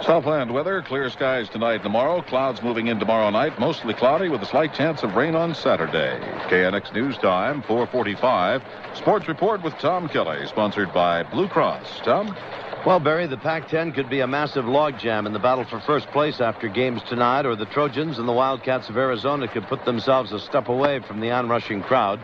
Southland weather, clear skies tonight and tomorrow. Clouds moving in tomorrow night. Mostly cloudy with a slight chance of rain on Saturday. KNX News Time, 4:45. Sports Report with Tom Kelly, sponsored by Blue Cross. Tom? Well, Barry, the Pac-10 could be a massive logjam in the battle for first place after games tonight, or the Trojans and the Wildcats of Arizona could put themselves a step away from the onrushing crowd.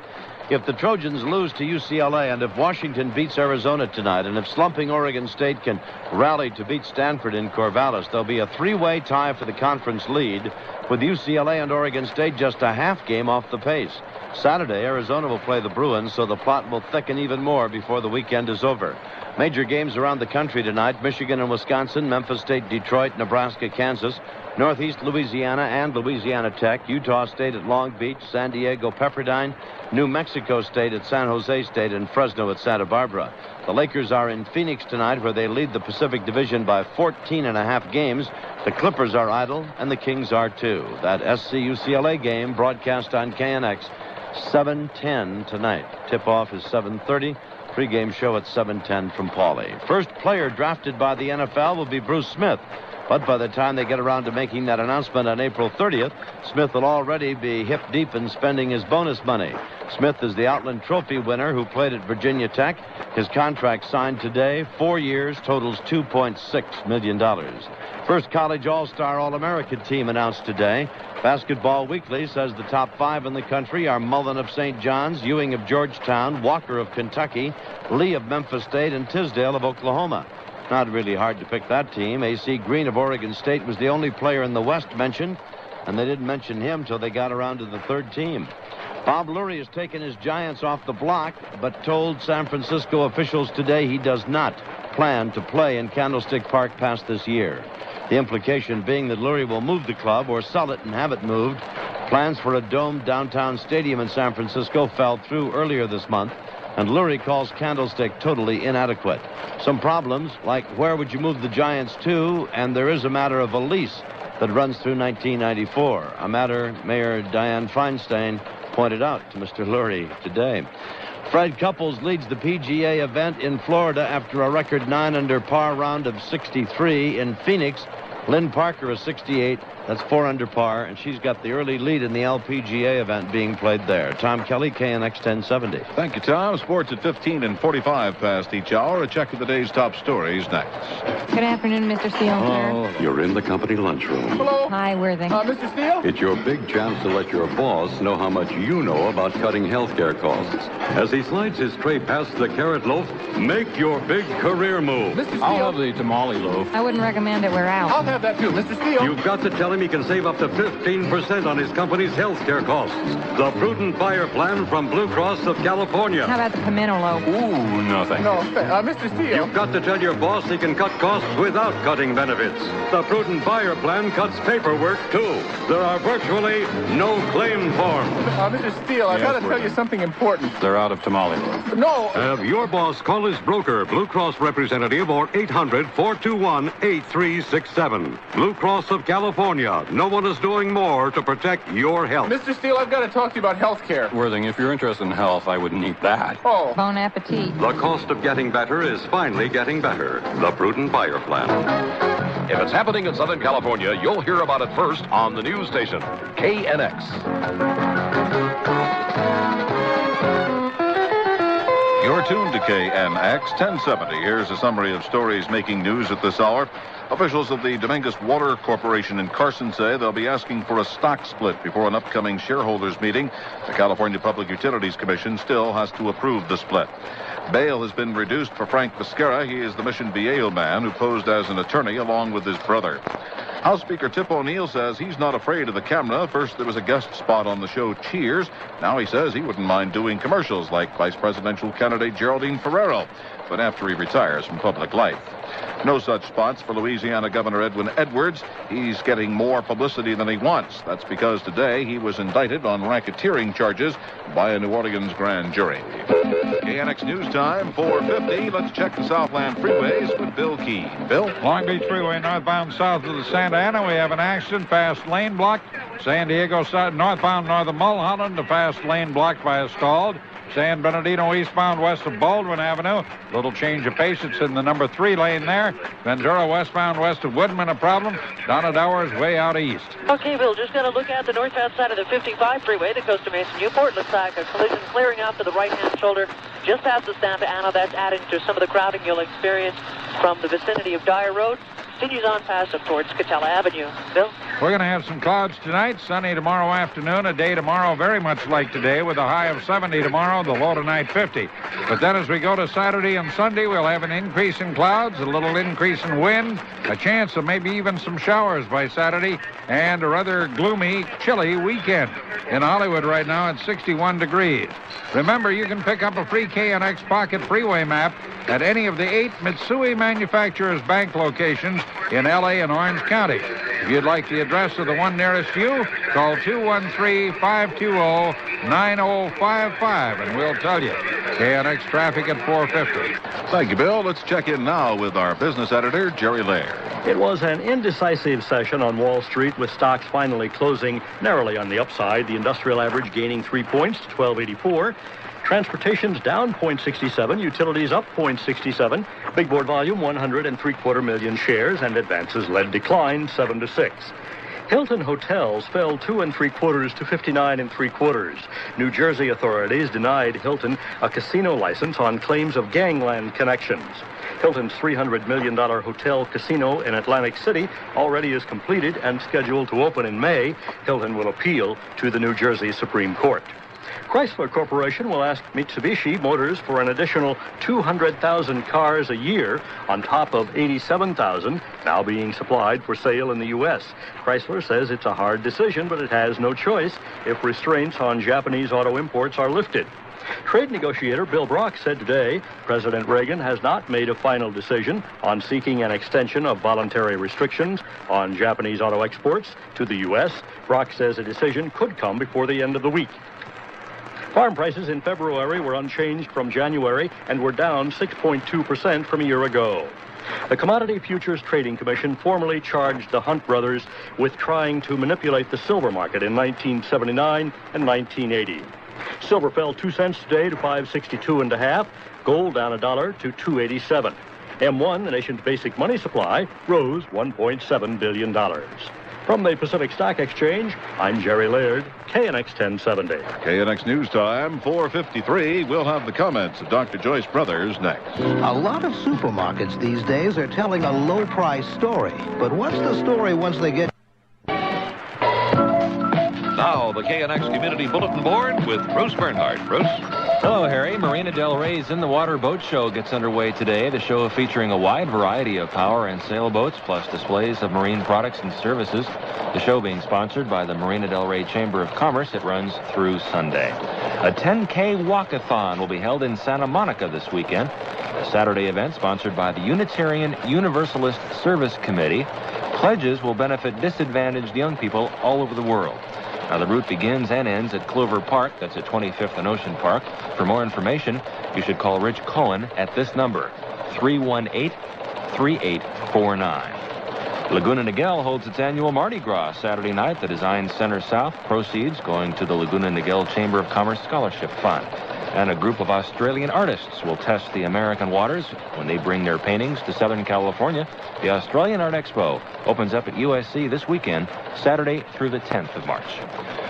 If the Trojans lose to UCLA, and if Washington beats Arizona tonight, and if slumping Oregon State can rally to beat Stanford in Corvallis, there'll be a three-way tie for the conference lead, with UCLA and Oregon State just a half game off the pace. Saturday, Arizona will play the Bruins, so the plot will thicken even more before the weekend is over. Major games around the country tonight: Michigan and Wisconsin, Memphis State, Detroit, Nebraska, Kansas, Northeast Louisiana and Louisiana Tech, Utah State at Long Beach, San Diego, Pepperdine, New Mexico State at San Jose State, and Fresno at Santa Barbara. The Lakers are in Phoenix tonight, where they lead the Pacific Division by 14.5 games. The Clippers are idle, and the Kings are too. That SC-UCLA game broadcast on KNX, 7:10 tonight. Tip-off is 7:30. Pre-game show at 7:10 from Paulie. First player drafted by the NFL will be Bruce Smith. But by the time they get around to making that announcement on April 30th, Smith will already be hip-deep in spending his bonus money. Smith is the Outland Trophy winner who played at Virginia Tech. His contract signed today, 4 years, totals $2.6 million. First college all-star All-American team announced today. Basketball Weekly says the top 5 in the country are Mullen of St. John's, Ewing of Georgetown, Walker of Kentucky, Lee of Memphis State, and Tisdale of Oklahoma. Not really hard to pick that team. A.C. Green of Oregon State was the only player in the West mentioned, and they didn't mention him till they got around to the third team. Bob Lurie has taken his Giants off the block, but told San Francisco officials today he does not plan to play in Candlestick Park past this year. The implication being that Lurie will move the club or sell it and have it moved. Plans for a domed downtown stadium in San Francisco fell through earlier this month, and Lurie calls Candlestick totally inadequate. Some problems, like where would you move the Giants to, and there is a matter of a lease that runs through 1994, a matter Mayor Dianne Feinstein pointed out to Mr. Lurie today. Fred Couples leads the PGA event in Florida after a record 9-under par round of 63 in Phoenix. Lynn Parker is 68. That's 4 under par, and she's got the early lead in the LPGA event being played there. Tom Kelly, KNX 1070. Thank you, Tom. Sports at 15 and 45 past each hour. A check of the day's top stories next. Good afternoon, Mr. Steele, sir. You're in the company lunchroom. Hello. Hi, Worthing. Mr. Steele? It's your big chance to let your boss know how much you know about cutting healthcare costs. As he slides his tray past the carrot loaf, make your big career move. Mr. Steele? I'll have the tamale loaf. I wouldn't recommend it. We're out. I'll have that too, Mr. Steele. You've got to tell him he can save up to 15% on his company's health care costs. The Prudent Buyer Plan from Blue Cross of California. How about the pimento loaf? Ooh, nothing. No, Mr. Steele. You've got to tell your boss he can cut costs without cutting benefits. The Prudent Buyer Plan cuts paperwork, too. There are virtually no claim forms. Mr. Steele, I've got to tell you something important. They're out of tamale loaf. No. Have your boss call his broker, Blue Cross representative, or 800-421-8367. Blue Cross of California. No one is doing more to protect your health. Mr. Steele, I've got to talk to you about health care. Worthing, if you're interested in health, I wouldn't eat that. Oh. Bon appetit. The cost of getting better is finally getting better. The Prudent Buyer Plan. If it's happening in Southern California, you'll hear about it first on the news station, KNX. You're tuned to KNX 1070. Here's a summary of stories making news at this hour. Officials of the Dominguez Water Corporation in Carson say they'll be asking for a stock split before an upcoming shareholders meeting. The California Public Utilities Commission still has to approve the split. Bail has been reduced for Frank Viscara. He is the Mission Viejo man who posed as an attorney along with his brother. House Speaker Tip O'Neill says he's not afraid of the camera. First, there was a guest spot on the show Cheers. Now he says he wouldn't mind doing commercials like vice presidential candidate Geraldine Ferrero, but after he retires from public life. No such spots for Louisiana Governor Edwin Edwards. He's getting more publicity than he wants. That's because today he was indicted on racketeering charges by a New Orleans grand jury. KNX News Time, 4:50. Let's check the Southland freeways with Bill Keene. Bill? Long Beach Freeway northbound south of the Santa Ana. We have an accident, fast lane blocked. San Diego side northbound north of Mulholland. The fast lane blocked by a stalled. San Bernardino eastbound west of Baldwin Avenue. Little change of pace. It's in the number 3 lane there. Ventura westbound west of Woodman, a problem. Donna Dower's way out east. Okay, Bill, just got to look at the northbound side of the 55 freeway that goes to Mason Newport. Looks like a collision clearing out to the right-hand shoulder just past the Santa Ana. That's adding to some of the crowding you'll experience from the vicinity of Dyer Road. Continues on past up towards Catella Avenue. Bill? We're going to have some clouds tonight, sunny tomorrow afternoon, a day tomorrow very much like today with a high of 70 tomorrow, the low tonight 50. But then as we go to Saturday and Sunday, we'll have an increase in clouds, a little increase in wind, a chance of maybe even some showers by Saturday, and a rather gloomy, chilly weekend. In Hollywood right now, it's 61 degrees. Remember, you can pick up a free KNX Pocket Freeway map at any of the 8 Mitsui Manufacturers Bank locations in L.A. and Orange County. If you'd like the address of the one nearest you, call 213-520-9055, and we'll tell you. KNX traffic at 450. Thank you, Bill. Let's check in now with our business editor, Jerry Laird. It was an indecisive session on Wall Street, with stocks finally closing narrowly on the upside. The industrial average gaining 3 points to 1284. Transportation's down 0.67, utilities up 0.67, big board volume 103.25 million shares, and advances led decline 7-6. Hilton Hotels fell 2 3/4 to 59 3/4. New Jersey authorities denied Hilton a casino license on claims of gangland connections. Hilton's $300 million hotel casino in Atlantic City already is completed and scheduled to open in May. Hilton will appeal to the New Jersey Supreme Court. Chrysler Corporation will ask Mitsubishi Motors for an additional 200,000 cars a year on top of 87,000 now being supplied for sale in the U.S. Chrysler says it's a hard decision, but it has no choice if restraints on Japanese auto imports are lifted. Trade negotiator Bill Brock said today President Reagan has not made a final decision on seeking an extension of voluntary restrictions on Japanese auto exports to the U.S. Brock says a decision could come before the end of the week. Farm prices in February were unchanged from January and were down 6.2% from a year ago. The Commodity Futures Trading Commission formally charged the Hunt brothers with trying to manipulate the silver market in 1979 and 1980. Silver fell 2 cents today to $5.62.5. Gold down $1 to $2.87. M1, the nation's basic money supply, rose $1.7 billion. From the Pacific Stock Exchange, I'm Jerry Laird, KNX 1070. KNX News Time, 4:53. We'll have the comments of Dr. Joyce Brothers next. A lot of supermarkets these days are telling a low-price story. But what's the story once they get... Now, the KNX Community Bulletin Board with Bruce Bernhardt. Bruce? Hello, Harry. Marina Del Rey's In the Water Boat Show gets underway today. The show featuring a wide variety of power and sailboats, plus displays of marine products and services. The show being sponsored by the Marina Del Rey Chamber of Commerce. It runs through Sunday. A 10K walkathon will be held in Santa Monica this weekend. A Saturday event sponsored by the Unitarian Universalist Service Committee. Pledges will benefit disadvantaged young people all over the world. Now, the route begins and ends at Clover Park. That's at 25th and Ocean Park. For more information, you should call Rich Cohen at this number, 318-3849. Laguna Niguel holds its annual Mardi Gras Saturday night. The Design Center South proceeds going to the Laguna Niguel Chamber of Commerce Scholarship Fund. And a group of Australian artists will test the American waters when they bring their paintings to Southern California. The Australian Art Expo opens up at USC this weekend, Saturday through the 10th of March.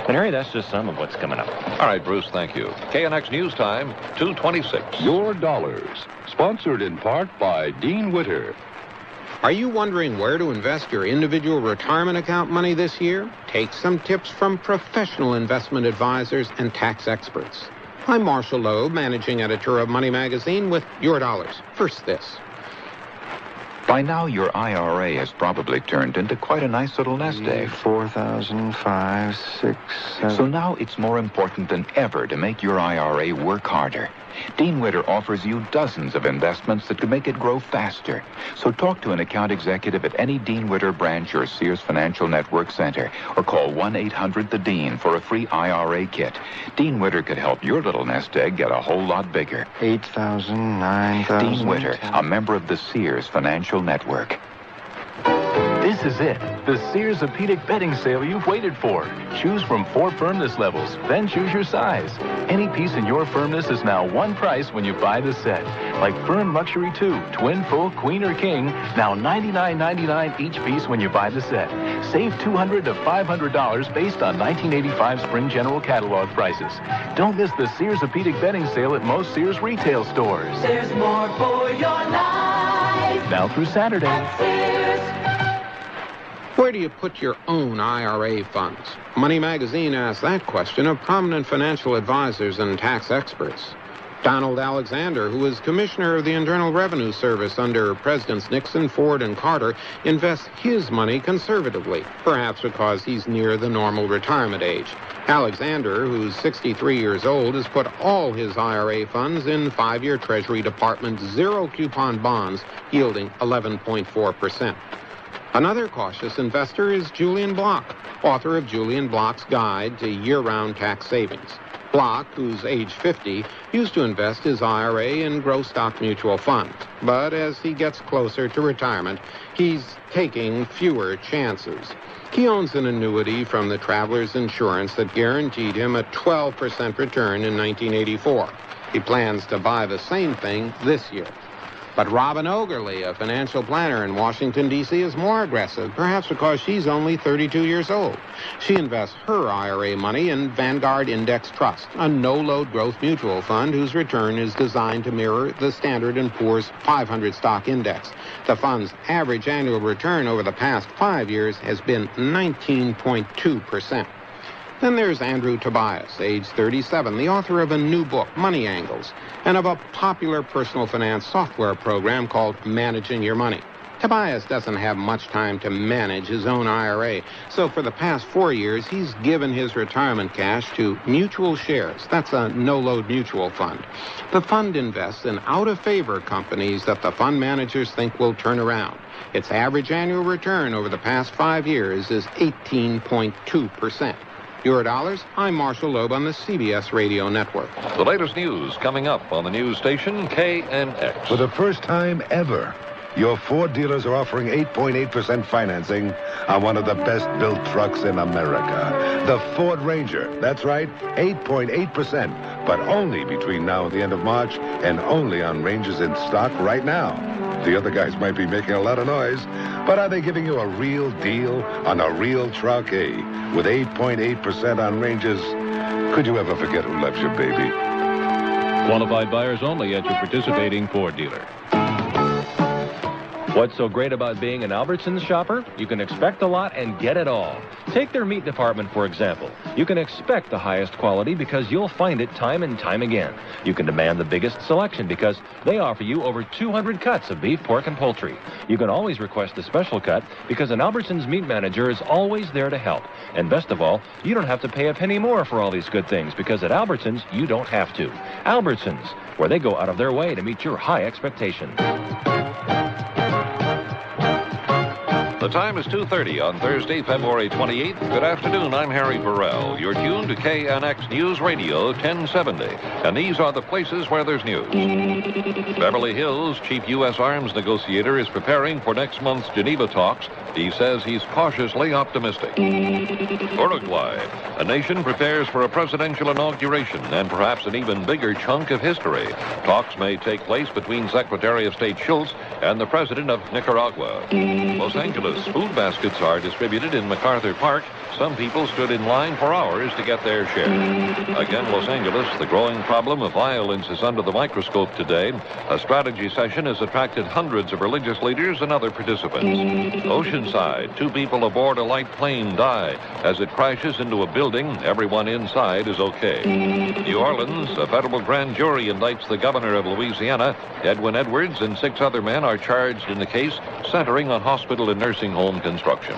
And Harry, that's just some of what's coming up. All right, Bruce, thank you. KNX News Time, 2:26. Your Dollars, sponsored in part by Dean Witter. Are you wondering where to invest your individual retirement account money this year? Take some tips from professional investment advisors and tax experts. I'm Marshall Loeb, managing editor of Money Magazine, with Your Dollars. First, this. By now, your IRA has probably turned into quite a nice little nest egg. 4,000, 5, 6, 7. So now it's more important than ever to make your IRA work harder. Dean Witter offers you dozens of investments that could make it grow faster. So talk to an account executive at any Dean Witter branch or Sears Financial Network Center, or call 1-800-THE-DEAN for a free IRA kit. Dean Witter could help your little nest egg get a whole lot bigger. 8,000, 9,000. Dean Witter, a member of the Sears Financial Network. This is it, the Sears Orthopedic bedding sale you've waited for. Choose from 4 firmness levels, then choose your size. Any piece in your firmness is now one price when you buy the set. Like Firm Luxury 2, Twin, Full, Queen, or King, now $99.99 each piece when you buy the set. Save $200 to $500 based on 1985 Spring General Catalog prices. Don't miss the Sears Orthopedic bedding sale at most Sears retail stores. There's more for your life. Now through Saturday. Where do you put your own IRA funds? Money Magazine asked that question of prominent financial advisors and tax experts. Donald Alexander, who is commissioner of the Internal Revenue Service under Presidents Nixon, Ford, and Carter, invests his money conservatively, perhaps because he's near the normal retirement age. Alexander, who's 63 years old, has put all his IRA funds in 5-year Treasury Department zero-coupon bonds yielding 11.4%. Another cautious investor is Julian Block, author of Julian Block's Guide to Year-Round Tax Savings. Block, who's age 50, used to invest his IRA in growth stock mutual funds. But as he gets closer to retirement, he's taking fewer chances. He owns an annuity from the Travelers Insurance that guaranteed him a 12% return in 1984. He plans to buy the same thing this year. But Robin Ogerly, a financial planner in Washington, D.C., is more aggressive, perhaps because she's only 32 years old. She invests her IRA money in Vanguard Index Trust, a no-load growth mutual fund whose return is designed to mirror the Standard & Poor's 500 stock index. The fund's average annual return over the past 5 years has been 19.2%. Then there's Andrew Tobias, age 37, the author of a new book, Money Angles, and of a popular personal finance software program called Managing Your Money. Tobias doesn't have much time to manage his own IRA, so for the past 4 years, he's given his retirement cash to Mutual Shares. That's a no-load mutual fund. The fund invests in out-of-favor companies that the fund managers think will turn around. Its average annual return over the past 5 years is 18.2%. Your dollars, I'm Marshall Loeb on the CBS Radio Network. The latest news coming up on the news station KNX. For the first time ever, your Ford dealers are offering 8.8% financing on one of the best-built trucks in America. The Ford Ranger. That's right, 8.8%, but only between now and the end of March, and only on Rangers in stock right now. The other guys might be making a lot of noise, but are they giving you a real deal on a real truck? Hey, with 8.8% on Rangers, could you ever forget who loves you, baby? Qualified buyers only at your participating Ford dealer. What's so great about being an Albertsons shopper? You can expect a lot and get it all. Take their meat department, for example. You can expect the highest quality because you'll find it time and time again. You can demand the biggest selection because they offer you over 200 cuts of beef, pork, and poultry. You can always request a special cut because an Albertsons meat manager is always there to help. And best of all, you don't have to pay a penny more for all these good things because at Albertsons, you don't have to. Albertsons, where they go out of their way to meet your high expectations. The time is 2:30 on Thursday, February 28th. Good afternoon, I'm Harry Burrell. You're tuned to KNX News Radio 1070. And these are the places where there's news. Beverly Hills chief U.S. arms negotiator is preparing for next month's Geneva talks. He says he's cautiously optimistic. Uruguay, a nation prepares for a presidential inauguration and perhaps an even bigger chunk of history. Talks may take place between Secretary of State Schultz and the president of Nicaragua. Los Angeles, food baskets are distributed in MacArthur Park. Some people stood in line for hours to get their share. Again, Los Angeles, the growing problem of violence is under the microscope today. A strategy session has attracted hundreds of religious leaders and other participants. Oceanside, 2 people aboard a light plane die as it crashes into a building. Everyone inside is okay. New Orleans, a federal grand jury indicts the governor of Louisiana. Edwin Edwards and 6 other men are charged in the case centering on hospital and nursing home construction.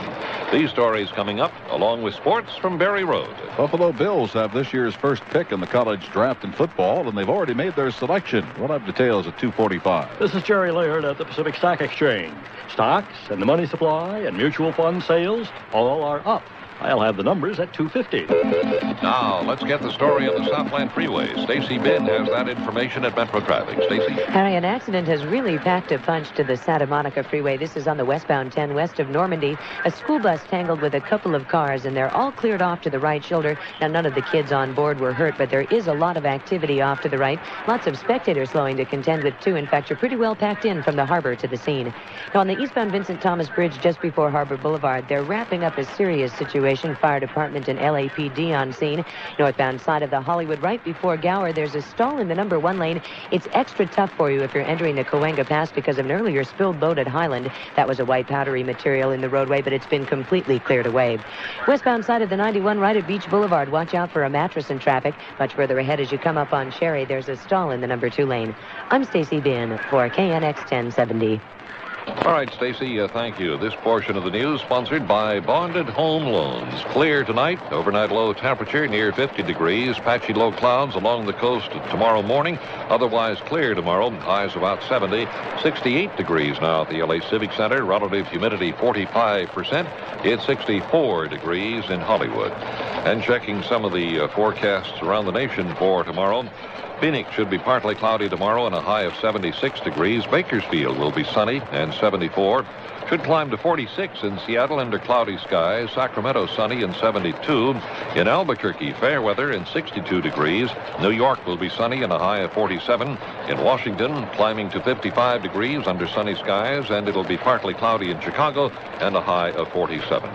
These stories coming up, along with sports from Berry Road. Buffalo Bills have this year's first pick in the college draft in football, and they've already made their selection. We'll have details at 2:45. This is Jerry Laird at the Pacific Stock Exchange. Stocks and the money supply and mutual fund sales all are up. I'll have the numbers at 2:50. Now, let's get the story on the Southland Freeway. Stacy Bin has that information at Metro Traffic. Stacy? Harry, an accident has really packed a punch to the Santa Monica Freeway. This is on the westbound 10 west of Normandy. A school bus tangled with a couple of cars, and they're all cleared off to the right shoulder. Now, none of the kids on board were hurt, but there is a lot of activity off to the right. Lots of spectators slowing to contend with, too. In fact, you're pretty well packed in from the harbor to the scene. Now, on the eastbound Vincent Thomas Bridge just before Harbor Boulevard, they're wrapping up a serious situation. Fire department and LAPD on scene. Northbound side of the Hollywood, right before Gower, there's a stall in the number 1 lane. It's extra tough for you if you're entering the Cahuenga Pass because of an earlier spilled load at Highland. That was a white powdery material in the roadway, but it's been completely cleared away. Westbound side of the 91, right at Beach Boulevard, watch out for a mattress in traffic. Much further ahead as you come up on Sherry, there's a stall in the number 2 lane. I'm Stacy Bin for KNX 1070. All right, Stacy, thank you. This portion of the news sponsored by Bonded Home Loans. Clear tonight, overnight low temperature near 50 degrees, patchy low clouds along the coast tomorrow morning. Otherwise clear tomorrow, highs about 70, 68 degrees now at the LA Civic Center, relative humidity 45%. It's 64 degrees in Hollywood. And checking some of the forecasts around the nation for tomorrow. Phoenix should be partly cloudy tomorrow and a high of 76 degrees. Bakersfield will be sunny and 74. Should climb to 46 in Seattle under cloudy skies. Sacramento sunny and 72. In Albuquerque, fair weather and 62 degrees. New York will be sunny and a high of 47. In Washington, climbing to 55 degrees under sunny skies, and it'll be partly cloudy in Chicago and a high of 47.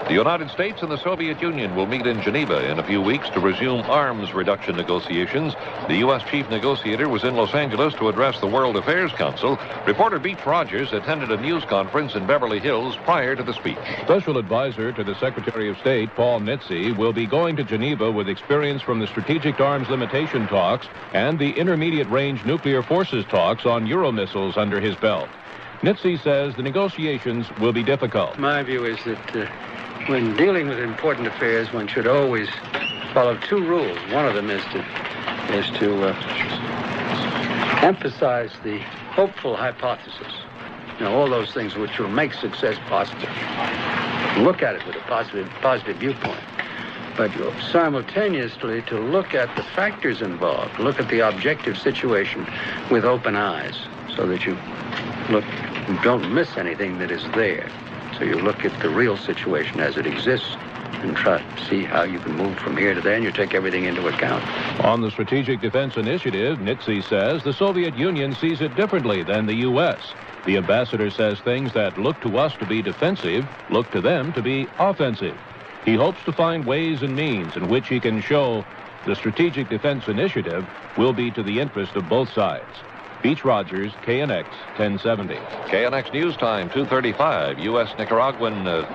The United States and the Soviet Union will meet in Geneva in a few weeks to resume arms reduction negotiations. The U.S. chief negotiator was in Los Angeles to address the World Affairs Council. Reporter Beach Rogers attended a news conference in Beverly Hills prior to the speech. Special advisor to the Secretary of State, Paul Nitze, will be going to Geneva with experience from the Strategic Arms Limitation talks and the Intermediate Range Nuclear Forces talks on Euromissiles under his belt. Nitze says the negotiations will be difficult. My view is that when dealing with important affairs, one should always follow 2 rules. One of them is to emphasize the hopeful hypothesis. You know, all those things which will make success possible. Look at it with a positive viewpoint. But simultaneously to look at the factors involved, look at the objective situation with open eyes so that you don't miss anything that is there. So you look at the real situation as it exists and try to see how you can move from here to there, and you take everything into account. On the Strategic Defense Initiative, Nitze says the Soviet Union sees it differently than the U.S. The ambassador says things that look to us to be defensive look to them to be offensive. He hopes to find ways and means in which he can show the Strategic Defense Initiative will be to the interest of both sides. Beach Rogers, KNX 1070. KNX News Time, 2:35. U.S. Nicaraguan.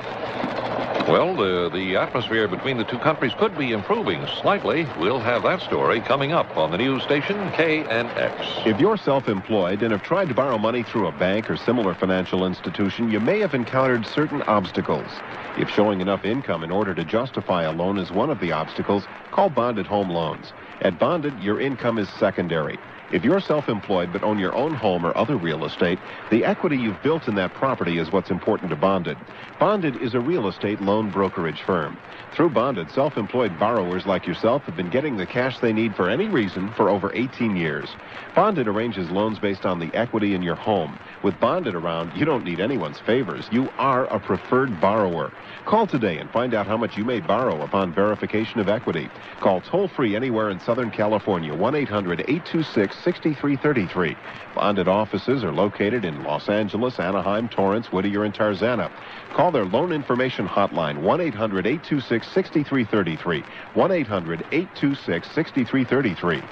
The atmosphere between the two countries could be improving slightly. We'll have that story coming up on the news station KNX. If you're self-employed and have tried to borrow money through a bank or similar financial institution, you may have encountered certain obstacles. If showing enough income in order to justify a loan is one of the obstacles, call Bonded Home Loans. At Bonded, your income is secondary. If you're self-employed but own your own home or other real estate, the equity you've built in that property is what's important to Bonded. Bonded is a real estate loan brokerage firm. Through Bonded, self-employed borrowers like yourself have been getting the cash they need for any reason for over 18 years. Bonded arranges loans based on the equity in your home. With Bonded around, you don't need anyone's favors. You are a preferred borrower. Call today and find out how much you may borrow upon verification of equity. Call toll-free anywhere in Southern California, 1-800-826-6333. Bonded offices are located in Los Angeles, Anaheim, Torrance, Whittier, and Tarzana. Call their loan information hotline, 1-800-826-6333. 1-800-826-6333.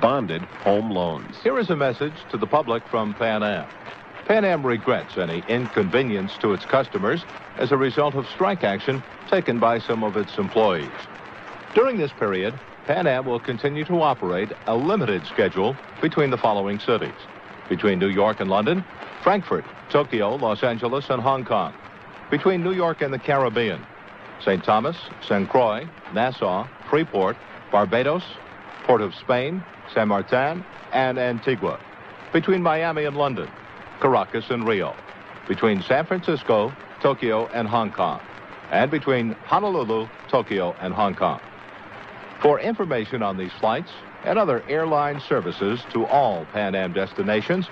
Bonded Home Loans. Here is a message to the public from Pan Am. Pan Am regrets any inconvenience to its customers as a result of strike action taken by some of its employees. During this period, Pan Am will continue to operate a limited schedule between the following cities: between New York and London, Frankfurt, Tokyo, Los Angeles, and Hong Kong; between New York and the Caribbean, St. Thomas, St. Croix, Nassau, Freeport, Barbados, Port of Spain, San Martin, and Antigua; between Miami and London, Caracas and Rio; between San Francisco, Tokyo, and Hong Kong; and between Honolulu, Tokyo, and Hong Kong. For information on these flights and other airline services to all Pan Am destinations,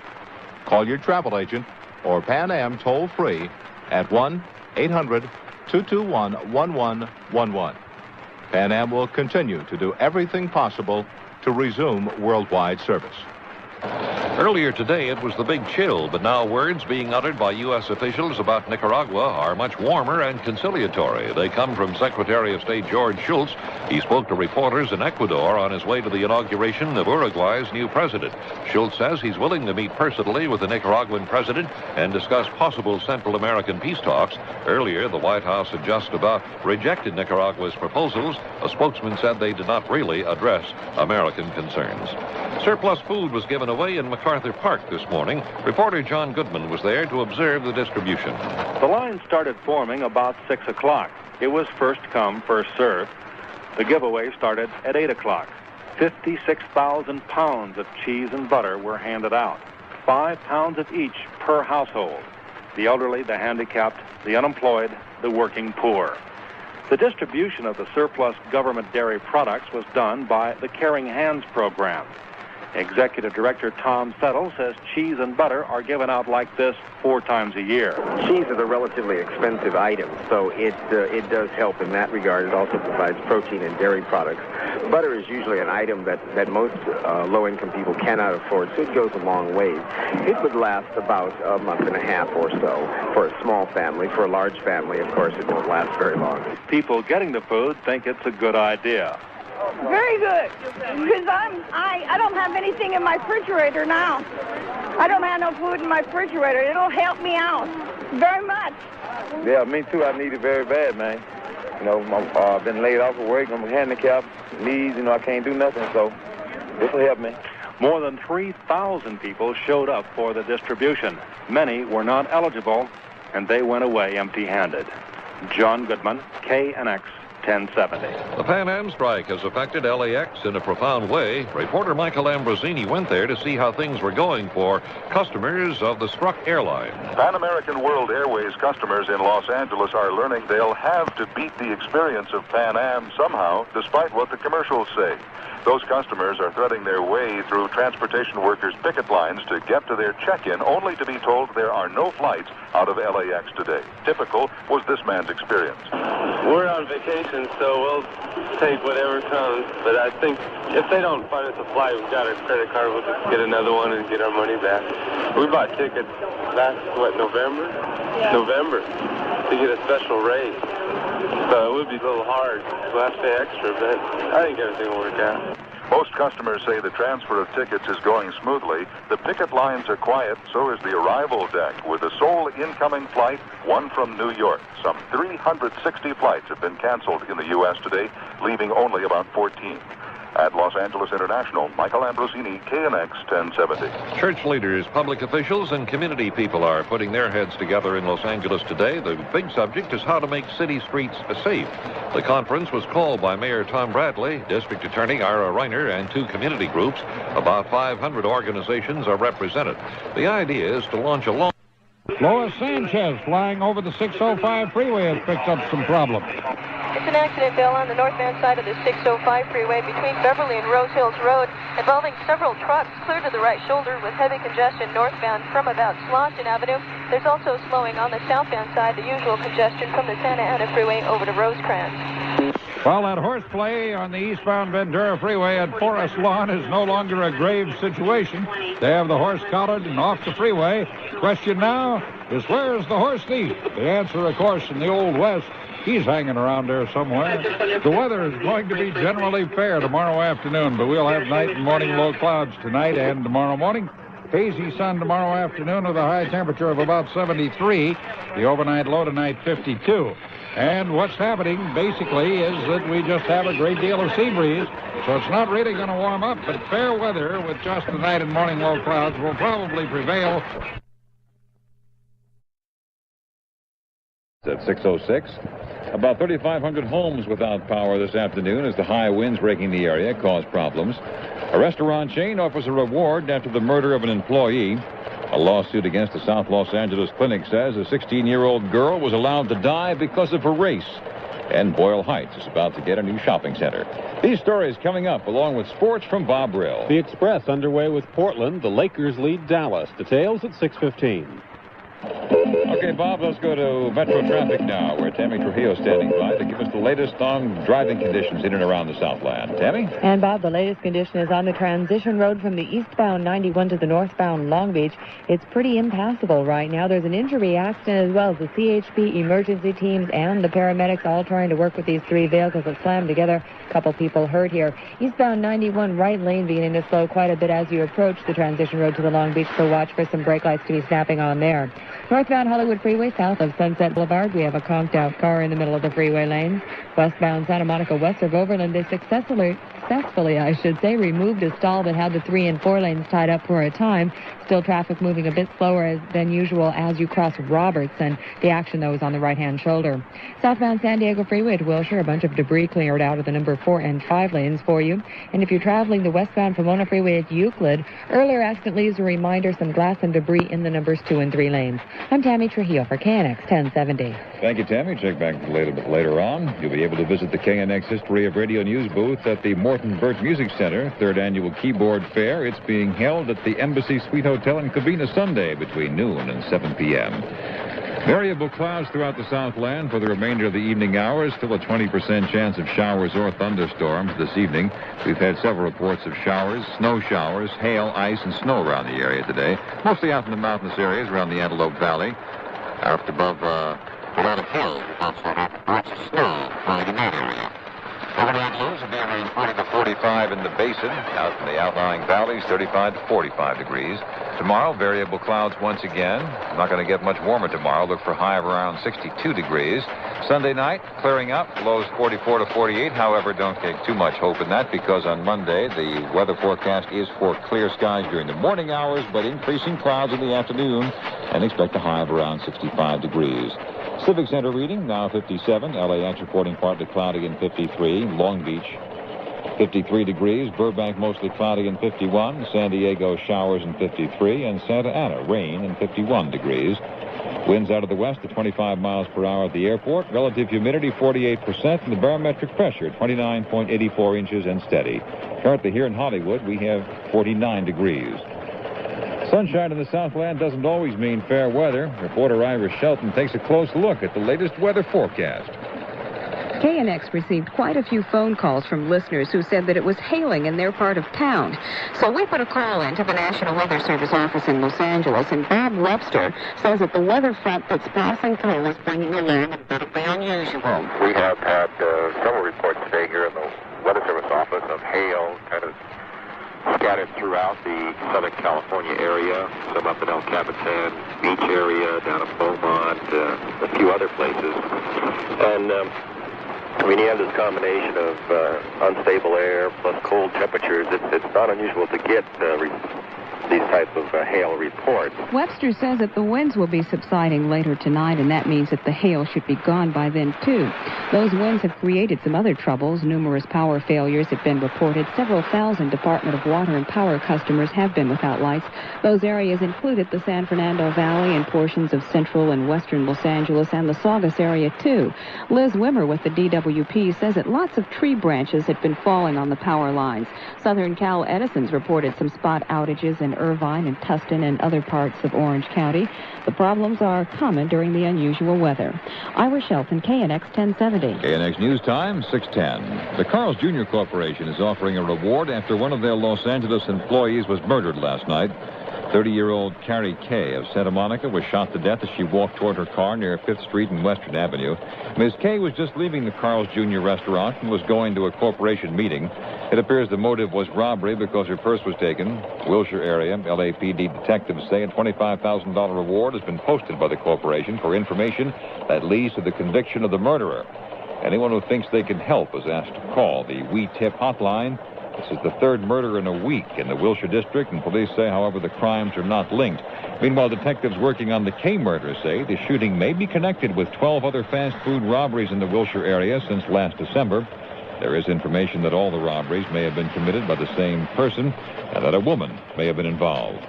call your travel agent or Pan Am toll-free at 1-800-221-1111. Pan Am will continue to do everything possible to resume worldwide service. Earlier today, it was the big chill, but now words being uttered by U.S. officials about Nicaragua are much warmer and conciliatory. They come from Secretary of State George Shultz. He spoke to reporters in Ecuador on his way to the inauguration of Uruguay's new president. Shultz says he's willing to meet personally with the Nicaraguan president and discuss possible Central American peace talks. Earlier, the White House had just about rejected Nicaragua's proposals. A spokesman said they did not really address American concerns. Surplus food was given away in MacArthur Park this morning. Reporter John Goodman was there to observe the distribution. The line started forming about 6 o'clock. It was first come, first served. The giveaway started at 8 o'clock. 56,000 pounds of cheese and butter were handed out, 5 pounds of each per household. The elderly, the handicapped, the unemployed, the working poor. The distribution of the surplus government dairy products was done by the Caring Hands program. Executive Director Tom Settle says cheese and butter are given out like this 4 times a year. Cheese is a relatively expensive item, so it does help in that regard. It also provides protein and dairy products. Butter is usually an item that most low-income people cannot afford, so it goes a long way. It would last about a month and a half or so for a small family. For a large family, of course, it won't last very long. People getting the food think it's a good idea. Very good, because I don't have anything in my refrigerator now. I don't have no food in my refrigerator. It'll help me out very much. Yeah, me too. I need it very bad, man. You know, I've been laid off of work. I'm handicapped, knees. I can't do nothing, so this will help me. More than 3,000 people showed up for the distribution. Many were not eligible, and they went away empty-handed. John Goodman, KNX. 1070. The Pan Am strike has affected LAX in a profound way. Reporter Michael Ambrosini went there to see how things were going for customers of the struck airline. Pan American World Airways customers in Los Angeles are learning they'll have to beat the experience of Pan Am somehow, despite what the commercials say. Those customers are threading their way through transportation workers' picket lines to get to their check-in, only to be told there are no flights out of LAX today. Typical was this man's experience. We're on vacation, so we'll take whatever comes. But I think if they don't find us a flight, we've got our credit card, we'll just get another one and get our money back. We bought tickets last, November? Yeah. November, to get a special rate. So it would be a little hard. We'll have to pay extra, but I think everything will work out. Most customers say the transfer of tickets is going smoothly. The picket lines are quiet, so is the arrival deck, with the sole incoming flight, one from New York. Some 360 flights have been canceled in the U.S. today, leaving only about 14. At Los Angeles International, Michael Ambrosini, KNX 1070. Church leaders, public officials, and community people are putting their heads together in Los Angeles today. The big subject is how to make city streets safe. The conference was called by Mayor Tom Bradley, District Attorney Ira Reiner, and 2 community groups. About 500 organizations are represented. The idea is to launch a long... Lois Sanchez flying over the 605 freeway has picked up some problems. It's an accident, Bill, on the northbound side of the 605 freeway between Beverly and Rose Hills Road, involving several trucks clear to the right shoulder with heavy congestion northbound from about Slauson Avenue. There's also slowing on the southbound side, the usual congestion from the Santa Ana freeway over to Rosecrans. Well, that horseplay on the eastbound Ventura Freeway at Forest Lawn is no longer a grave situation. They have the horse collared and off the freeway. Question now is, where's the horse thief? The answer, of course, in the Old West. He's hanging around there somewhere. The weather is going to be generally fair tomorrow afternoon, but we'll have night and morning low clouds tonight and tomorrow morning. Hazy sun tomorrow afternoon with a high temperature of about 73. The overnight low tonight, 52. And what's happening, basically, is that we just have a great deal of sea breeze, so it's not really going to warm up, but fair weather with just the night and morning low clouds will probably prevail. At 6:06, about 3,500 homes without power this afternoon as the high winds breaking the area cause problems. A restaurant chain offers a reward after the murder of an employee. A lawsuit against the South Los Angeles clinic says a 16-year-old girl was allowed to die because of her race. And Boyle Heights is about to get a new shopping center. These stories coming up, along with sports from Bob Brill. The Express underway with Portland. The Lakers lead Dallas. Details at 6:15. Okay, Bob, let's go to Metro traffic now, where Tammy Trujillo is standing by to give us the latest on driving conditions in and around the Southland. Tammy? And, Bob, the latest condition is on the transition road from the eastbound 91 to the northbound Long Beach. It's pretty impassable right now. There's an injury accident as well as the CHP emergency teams and the paramedics all trying to work with these three vehicles that slammed together. A couple people hurt here. Eastbound 91 right lane beginning to slow quite a bit as you approach the transition road to the Long Beach, so watch for some brake lights to be snapping on there. Northbound Hollywood Freeway south of Sunset Boulevard, we have a conked-out car in the middle of the freeway lane. Westbound Santa Monica west of Overland, they successfully, removed a stall that had the 3 and 4 lanes tied up for a time. Still traffic moving a bit slower than usual as you cross Roberts, and the action, though, is on the right-hand shoulder. Southbound San Diego Freeway at Wilshire, a bunch of debris cleared out of the number 4 and 5 lanes for you. And if you're traveling the westbound Pomona Freeway at Euclid, earlier accident leaves a reminder, some glass and debris in the numbers 2 and 3 lanes. I'm Tammy Trujillo for KNX 1070. Thank you, Tammy. Check back a little bit later on. You'll be able to visit the KNX History of Radio News booth at the Morton Burt Music Center, 3rd Annual Keyboard Fair. It's being held at the Embassy Suite Hotel in Covina Sunday between noon and 7 p.m. Variable clouds throughout the Southland for the remainder of the evening hours. Still a 20% chance of showers or thunderstorms this evening. We've had several reports of showers, snow showers, hail, ice, and snow around the area today. Mostly out in the mountainous areas around the Antelope Valley. Out above a lot of hills, lots of snow falling in that area. Overnight lows will be around 40 to 45 in the basin. Out in the outlying valleys, 35 to 45 degrees. Tomorrow, variable clouds once again. Not going to get much warmer tomorrow. Look for a high of around 62 degrees. Sunday night, clearing up, lows 44 to 48. However, don't take too much hope in that because on Monday, the weather forecast is for clear skies during the morning hours, but increasing clouds in the afternoon, and expect a high of around 65 degrees. Civic Center reading, now 57. LAX reporting partly cloudy and 53. Long Beach, 53 degrees. Burbank, mostly cloudy and 51. San Diego, showers and 53. And Santa Ana, rain and 51 degrees. Winds out of the west at 25 miles per hour at the airport. Relative humidity, 48%. And the barometric pressure, 29.84 inches and steady. Currently here in Hollywood, we have 49 degrees. Sunshine in the Southland doesn't always mean fair weather. Reporter Ira Shelton takes a close look at the latest weather forecast. KNX received quite a few phone calls from listeners who said that it was hailing in their part of town. So we put a call into the National Weather Service office in Los Angeles, and Bob Webster says that the weather front that's passing through is bringing along a bit of the unusual. We have had several reports today here in the Weather Service office of hail kind of scattered throughout the Southern California area, some up in El Capitan Beach area, down in Beaumont, a few other places. And when you have this combination of unstable air plus cold temperatures, it's not unusual to get these types of hail reports. Webster says that the winds will be subsiding later tonight, and that means that the hail should be gone by then, too. Those winds have created some other troubles. Numerous power failures have been reported. Several thousand Department of Water and Power customers have been without lights. Those areas included the San Fernando Valley and portions of central and western Los Angeles and the Saugus area, too. Liz Wimmer with the DWP says that lots of tree branches had been falling on the power lines. Southern Cal Edison's reported some spot outages in Irvine and Tustin and other parts of Orange County. The problems are common during the unusual weather. Ira Shelton, KNX 1070. KNX News Time, 6:10. The Carl's Jr. Corporation is offering a reward after one of their Los Angeles employees was murdered last night. 30-year-old Carrie Kay of Santa Monica was shot to death as she walked toward her car near 5th Street and Western Avenue. Ms. Kay was just leaving the Carl's Jr. restaurant and was going to a corporation meeting. It appears the motive was robbery because her purse was taken. Wilshire area LAPD detectives say a $25,000 reward has been posted by the corporation for information that leads to the conviction of the murderer. Anyone who thinks they can help is asked to call the We Tip hotline. This is the third murder in a week in the Wilshire district, and police say, however, the crimes are not linked. Meanwhile, detectives working on the Kay murder say the shooting may be connected with 12 other fast food robberies in the Wilshire area since last December. There is information that all the robberies may have been committed by the same person and that a woman may have been involved.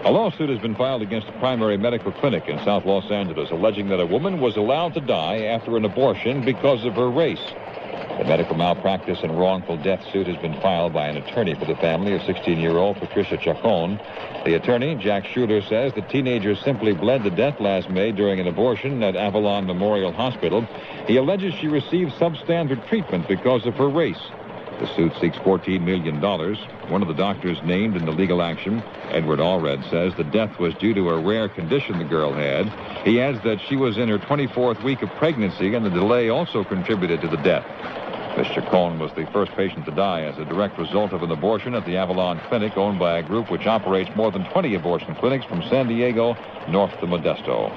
A lawsuit has been filed against a primary medical clinic in South Los Angeles, alleging that a woman was allowed to die after an abortion because of her race. The medical malpractice and wrongful death suit has been filed by an attorney for the family of 16-year-old Patricia Chacon. The attorney, Jack Schuler, says the teenager simply bled to death last May during an abortion at Avalon Memorial Hospital. He alleges she received substandard treatment because of her race. The suit seeks $14 million. One of the doctors named in the legal action, Edward Allred, says the death was due to a rare condition the girl had. He adds that she was in her 24th week of pregnancy, and the delay also contributed to the death. Ms. Chacon was the first patient to die as a direct result of an abortion at the Avalon Clinic, owned by a group which operates more than 20 abortion clinics from San Diego north to Modesto.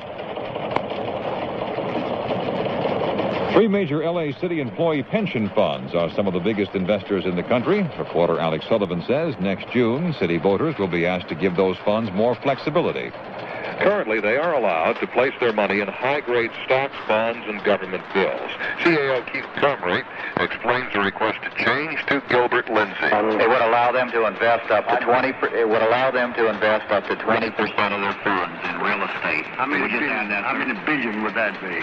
3 major L.A. city employee pension funds are some of the biggest investors in the country. Reporter Alex Sullivan says next June, city voters will be asked to give those funds more flexibility. Currently, they are allowed to place their money in high-grade stocks, bonds, and government bills. CAO Keith Comrie explains the request to change to Gilbert Lindsay. It would allow them to invest up to 20%. It would allow them to invest up to 20% of their funds in real estate. How many billion would that be?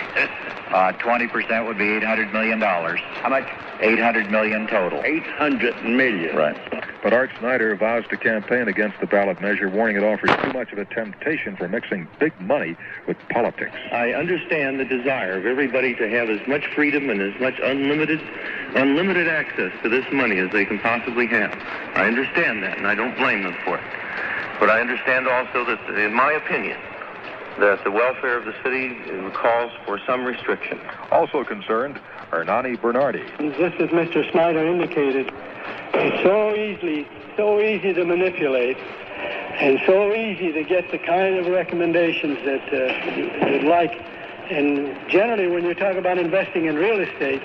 20% would be $800 million. How much? $800 million total. $800 million. Right. But Art Snyder vows to campaign against the ballot measure, warning it offers too much of a temptation for mixing big money with politics. I understand the desire of everybody to have as much freedom and as much unlimited access to this money as they can possibly have. I understand that, and I don't blame them for it. But I understand also that, in my opinion, that the welfare of the city calls for some restriction. Also concerned, Hernani Bernardi. Just as Mr. Snyder indicated, it's so easy to manipulate and so easy to get the kind of recommendations that you'd like. And generally, when you talk about investing in real estate,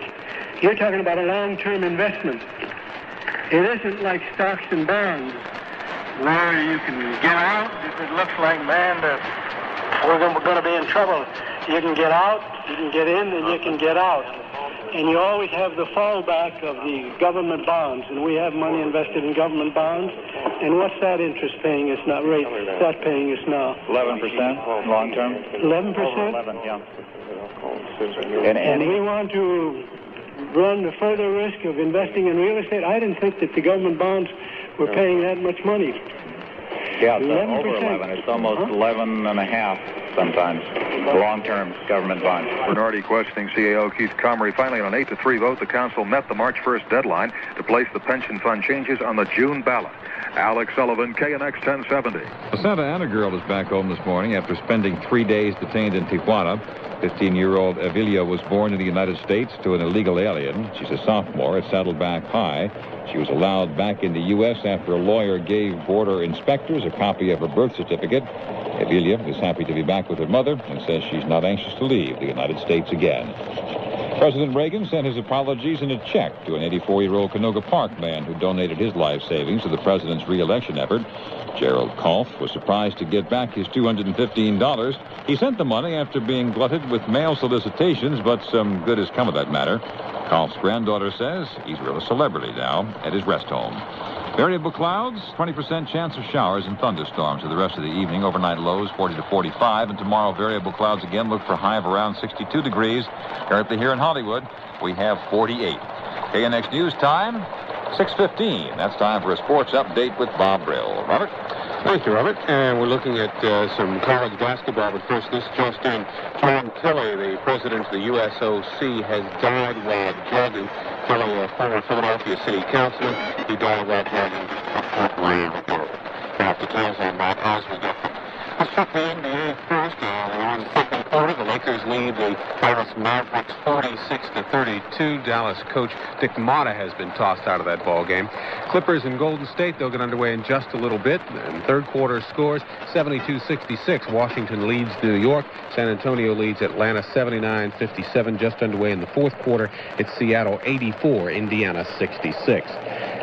you're talking about a long-term investment. It isn't like stocks and bonds, where you can get out if it looks like, man, we're going to be in trouble. You can get out, you can get in, and you can get out. And you always have the fallback of the government bonds, and we have money invested in government bonds. And what's that interest paying us now? Rate that paying us now? 11% long term. 11%. 11, yeah. And we want to run the further risk of investing in real estate. I didn't think that the government bonds were paying that much money. Yeah, it's over 11. It's almost 11 and a half sometimes. Long-term government bonds. Bernardi questioning CAO Keith Comrie. Finally, on an 8-3 vote, the council met the March 1st deadline to place the pension fund changes on the June ballot. Alex Sullivan, KNX 1070. A Santa Ana girl is back home this morning after spending 3 days detained in Tijuana. 15-year-old Evilia was born in the United States to an illegal alien. She's a sophomore at Saddleback High. She was allowed back in the U.S. after a lawyer gave border inspectors a copy of her birth certificate. Evilia is happy to be back with her mother and says she's not anxious to leave the United States again. President Reagan sent his apologies in a check to an 84-year-old Canoga Park man who donated his life savings to the president's re-election effort. Gerald Kolf was surprised to get back his $215. He sent the money after being glutted with mail solicitations, but some good has come of that matter. Kolf's granddaughter says he's really a celebrity now at his rest home. Variable clouds, 20% chance of showers and thunderstorms for the rest of the evening. Overnight lows 40 to 45. And tomorrow, variable clouds again. Look for a high of around 62 degrees. Currently here in Hollywood, we have 48. KNX News Time, 6:15. That's time for a sports update with Bob Brill. Robert? Thank you, Robert. And we're looking at some college basketball. But first, this just in. John Kelly, the president of the USOC, has died while jogging. Kelly, a former Philadelphia city councilor, he died while jogging a mile ago. We'll have details on that as we get them. Let's check the NBA first. In the second quarter, the Lakers lead the Dallas Mavericks 46-32. Dallas coach Dick Motta has been tossed out of that ball game. Clippers and Golden State, they'll get underway in just a little bit. And third quarter scores 72-66. Washington leads New York. San Antonio leads Atlanta 79-57. Just underway in the fourth quarter. It's Seattle 84, Indiana 66.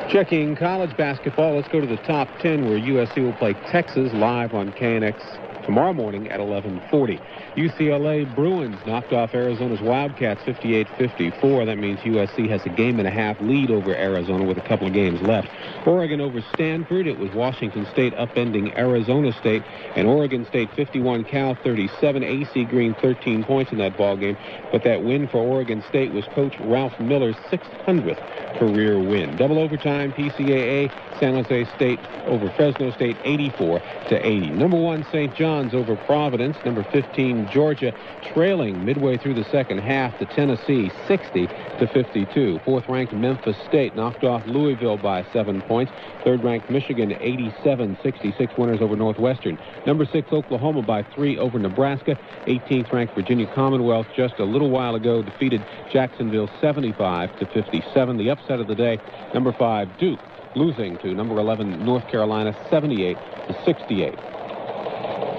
Checking college basketball, let's go to the top 10 where USC will play Texas live on KNX tomorrow morning at 11:40. UCLA Bruins knocked off Arizona's Wildcats 58-54. That means USC has a game-and-a-half lead over Arizona with a couple of games left. Oregon over Stanford. It was Washington State upending Arizona State. And Oregon State 51, Cal 37. AC Green 13 points in that ball game. But that win for Oregon State was Coach Ralph Miller's 600th career win. Double overtime, PCAA, San Jose State over Fresno State 84-80. Number 1, St. John's over Providence. Number 15, Georgia, trailing midway through the second half to Tennessee 60-52. Fourth-ranked Memphis State knocked off Louisville by 7 points. Third-ranked Michigan 87-66 winners over Northwestern. Number 6, Oklahoma by 3 over Nebraska. 18th-ranked Virginia Commonwealth just a little while ago defeated Jacksonville 75-57. The upset of the day, number 5, Duke, losing to number 11 North Carolina 78-68.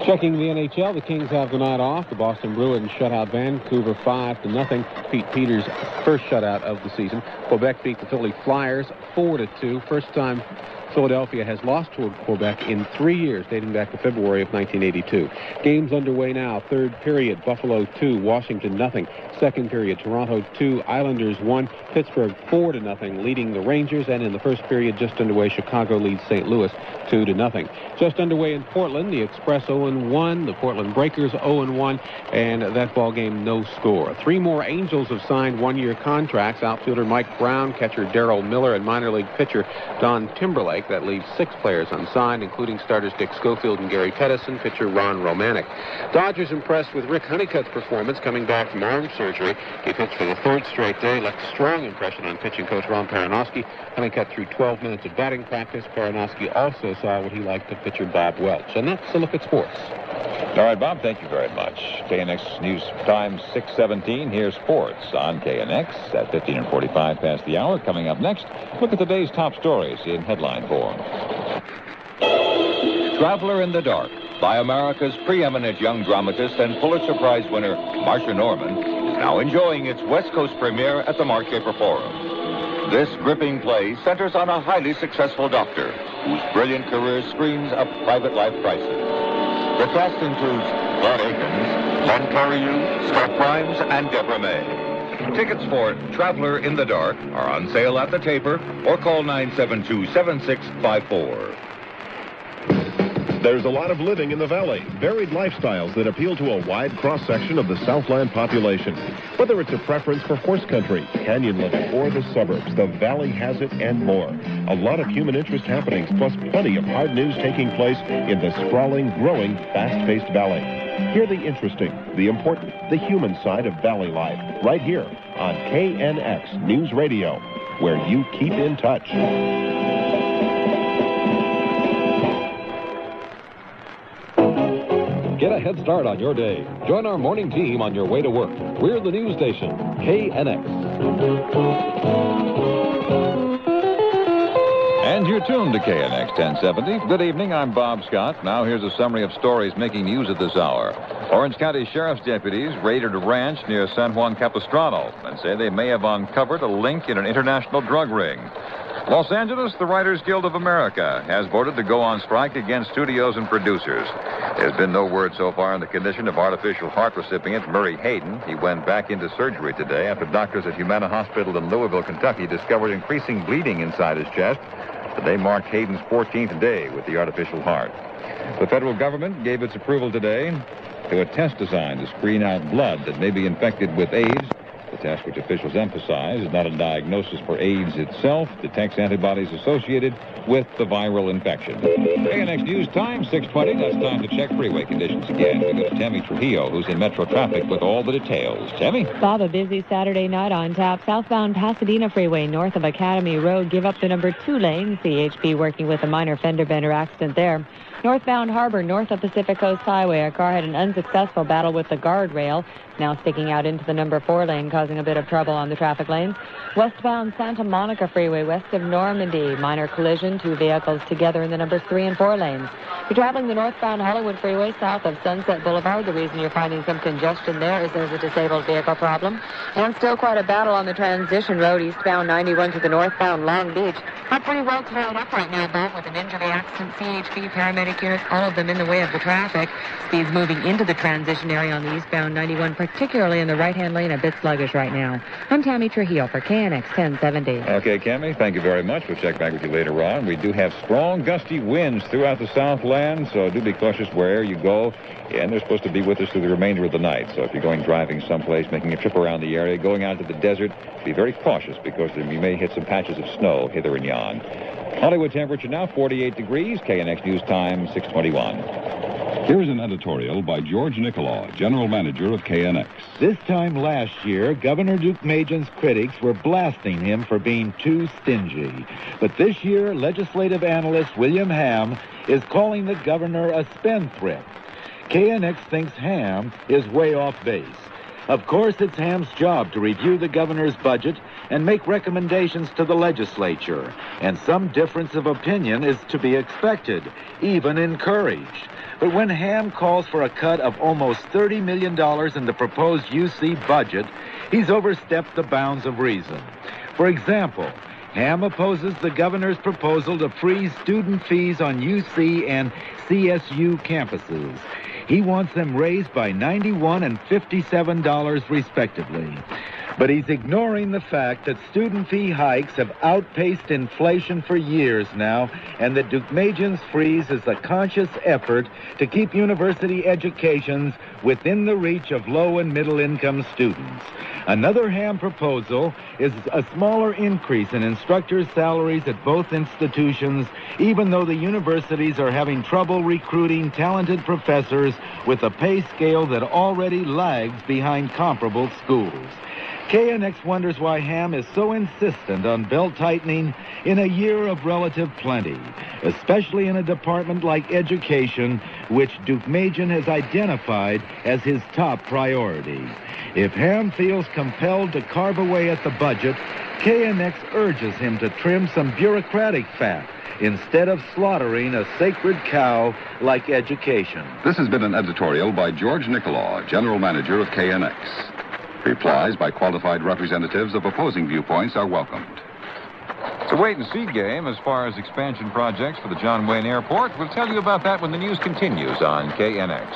Checking the NHL, the Kings have the night off. The Boston Bruins shut out Vancouver 5-0. Pete Peters' first shutout of the season. Quebec beat the Philly Flyers 4-2. First time Philadelphia has lost to Quebec in 3 years, dating back to February of 1982. Games underway now. Third period, Buffalo 2, Washington 0. Second period, Toronto 2, Islanders 1, Pittsburgh 4-0, leading the Rangers. And in the first period, just underway, Chicago leads St. Louis 2-0. Just underway in Portland, the Express 0-1, the Portland Breakers 0-1, and that ball game no score. 3 more Angels have signed one-year contracts. Outfielder Mike Brown, catcher Darrell Miller, and minor league pitcher Don Timberlake. That leaves 6 players unsigned, including starters Dick Schofield and Gary Pedersen, pitcher Ron Romanek. Dodgers impressed with Rick Honeycutt's performance coming back from arm surgery. He pitched for the 3rd straight day, left a strong impression on pitching coach Ron Peranowski. Honeycutt threw 12 minutes of batting practice. Peranowski also saw what he liked to pitcher Bob Welch. And that's a look at sports. All right, Bob, thank you very much. KNX News Time 6:17. Here's sports on KNX at 15:45 past the hour. Coming up next, look at today's top stories in headline form. Traveler in the Dark by America's preeminent young dramatist and Pulitzer Prize winner Marsha Norman is now enjoying its West Coast premiere at the Marchaper Forum. This gripping play centers on a highly successful doctor whose brilliant career screens a private life crisis. The cast includes Claude Akins, Len Cariou, Scott Grimes, and Deborah May. Tickets for Traveler in the Dark are on sale at the Taper or call 972-7654. There's a lot of living in the valley, varied lifestyles that appeal to a wide cross-section of the Southland population. Whether it's a preference for horse country, canyon living, or the suburbs, the valley has it and more. A lot of human interest happenings, plus plenty of hard news taking place in the sprawling, growing, fast-paced valley. Hear the interesting, the important, the human side of valley life, right here on KNX News Radio, where you keep in touch. Get a head start on your day. Join our morning team on your way to work. We're the news station, KNX. And you're tuned to KNX 1070. Good evening, I'm Bob Scott. Now here's a summary of stories making news at this hour. Orange County Sheriff's deputies raided a ranch near San Juan Capistrano and say they may have uncovered a link in an international drug ring. Los Angeles, the Writers Guild of America has voted to go on strike against studios and producers. There's been no word so far on the condition of artificial heart recipient Murray Hayden. He went back into surgery today after doctors at Humana Hospital in Louisville, Kentucky discovered increasing bleeding inside his chest. Today marked Hayden's 14th day with the artificial heart. The federal government gave its approval today to a test design to screen out blood that may be infected with AIDS. The test, which officials emphasize is not a diagnosis for AIDS itself, detects antibodies associated with the viral infection. KNX News Time, 6:20. That's time to check freeway conditions again. We go to Tammy Trujillo, who's in Metro traffic with all the details. Tammy? Bob, a busy Saturday night on tap. Southbound Pasadena Freeway north of Academy Road. Give up the number 2 lane. CHP working with a minor fender bender accident there. Northbound Harbor, north of Pacific Coast Highway, a car had an unsuccessful battle with the guardrail, now sticking out into the number 4 lane, causing a bit of trouble on the traffic lanes. Westbound Santa Monica Freeway, west of Normandy, minor collision, 2 vehicles together in the numbers 3 and 4 lanes. If you're traveling the northbound Hollywood Freeway, south of Sunset Boulevard, the reason you're finding some congestion there is there's a disabled vehicle problem. And still quite a battle on the transition road, eastbound 91 to the northbound Long Beach. Not pretty well tied up right now, Bob, with an injury accident. CHP paramedics take care of all of them in the way of the traffic. Speeds moving into the transition area on the eastbound 91, particularly in the right-hand lane, a bit sluggish right now. I'm Tammy Trujillo for KNX 1070. Okay, Cammy, thank you very much. We'll check back with you later on. We do have strong, gusty winds throughout the Southland, so do be cautious wherever you go. And they're supposed to be with us through the remainder of the night. So if you're going driving someplace, making a trip around the area, going out to the desert, be very cautious because you may hit some patches of snow hither and yon. Hollywood temperature now 48 degrees. KNX News Time 6:21. Here's an editorial by George Nicholaw, General Manager of KNX. This time last year, Governor Deukmejian's critics were blasting him for being too stingy. But this year, legislative analyst William Ham is calling the governor a spendthrift. KNX thinks Ham is way off base. Of course, it's Ham's job to review the governor's budget and make recommendations to the legislature. And some difference of opinion is to be expected, even encouraged. But when Ham calls for a cut of almost $30 million in the proposed UC budget, he's overstepped the bounds of reason. For example, Ham opposes the governor's proposal to freeze student fees on UC and CSU campuses. He wants them raised by $91 and $57 respectively. But he's ignoring the fact that student fee hikes have outpaced inflation for years now, and that Deukmejian's freeze is a conscious effort to keep university educations within the reach of low and middle-income students. Another Ham proposal is a smaller increase in instructors' salaries at both institutions, even though the universities are having trouble recruiting talented professors with a pay scale that already lags behind comparable schools. KNX wonders why Ham is so insistent on belt-tightening in a year of relative plenty, especially in a department like education, which Deukmejian has identified as his top priority. If Ham feels compelled to carve away at the budget, KNX urges him to trim some bureaucratic fat instead of slaughtering a sacred cow like education. This has been an editorial by George Nicholaw, General Manager of KNX. Replies by qualified representatives of opposing viewpoints are welcomed. It's a wait-and-see game as far as expansion projects for the John Wayne Airport. We'll tell you about that when the news continues on KNX.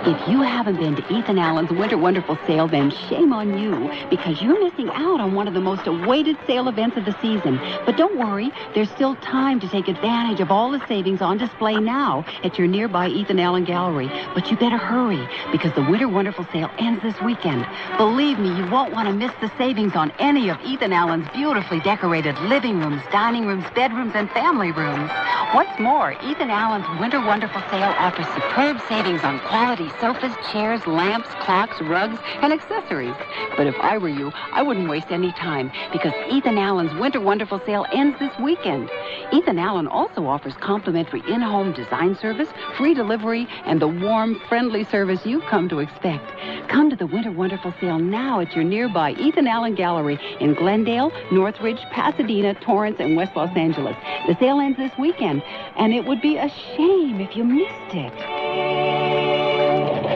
If you haven't been to Ethan Allen's Winter Wonderful Sale, then shame on you, because you're missing out on one of the most awaited sale events of the season. But don't worry, there's still time to take advantage of all the savings on display now at your nearby Ethan Allen Gallery. But you better hurry, because the Winter Wonderful Sale ends this weekend. Believe me, you won't want to miss the savings on any of Ethan Allen's beautifully decorated living rooms, dining rooms, bedrooms, and family rooms. What's more, Ethan Allen's Winter Wonderful Sale offers superb savings on quality sofas, chairs, lamps, clocks, rugs, and accessories. But if I were you, I wouldn't waste any time, because Ethan Allen's Winter Wonderful Sale ends this weekend. Ethan Allen also offers complimentary in-home design service, free delivery, and the warm, friendly service you've come to expect. Come to the Winter Wonderful Sale now at your nearby Ethan Allen Gallery in Glendale, Northridge, Pasadena, Torrance, and West Los Angeles. The sale ends this weekend, and it would be a shame if you missed it.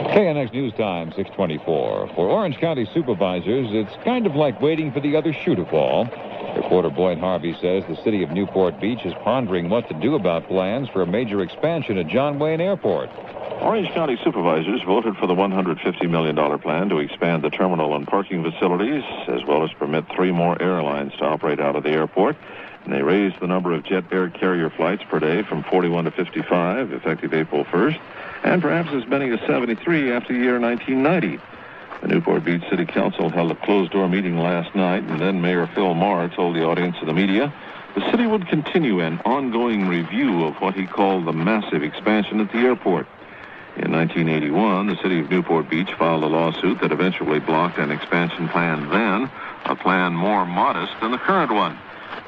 KNX News Time 6:24. For Orange County supervisors, it's kind of like waiting for the other shoe to fall. Reporter Boyd Harvey says the city of Newport Beach is pondering what to do about plans for a major expansion at John Wayne Airport. Orange County supervisors voted for the $150 million plan to expand the terminal and parking facilities, as well as permit 3 more airlines to operate out of the airport. And they raised the number of jet air carrier flights per day from 41 to 55, effective April 1st, and perhaps as many as 73 after the year 1990. The Newport Beach City Council held a closed-door meeting last night, and then Mayor Phil Marr told the audience of the media the city would continue an ongoing review of what he called the massive expansion at the airport. In 1981, the city of Newport Beach filed a lawsuit that eventually blocked an expansion plan then, a plan more modest than the current one.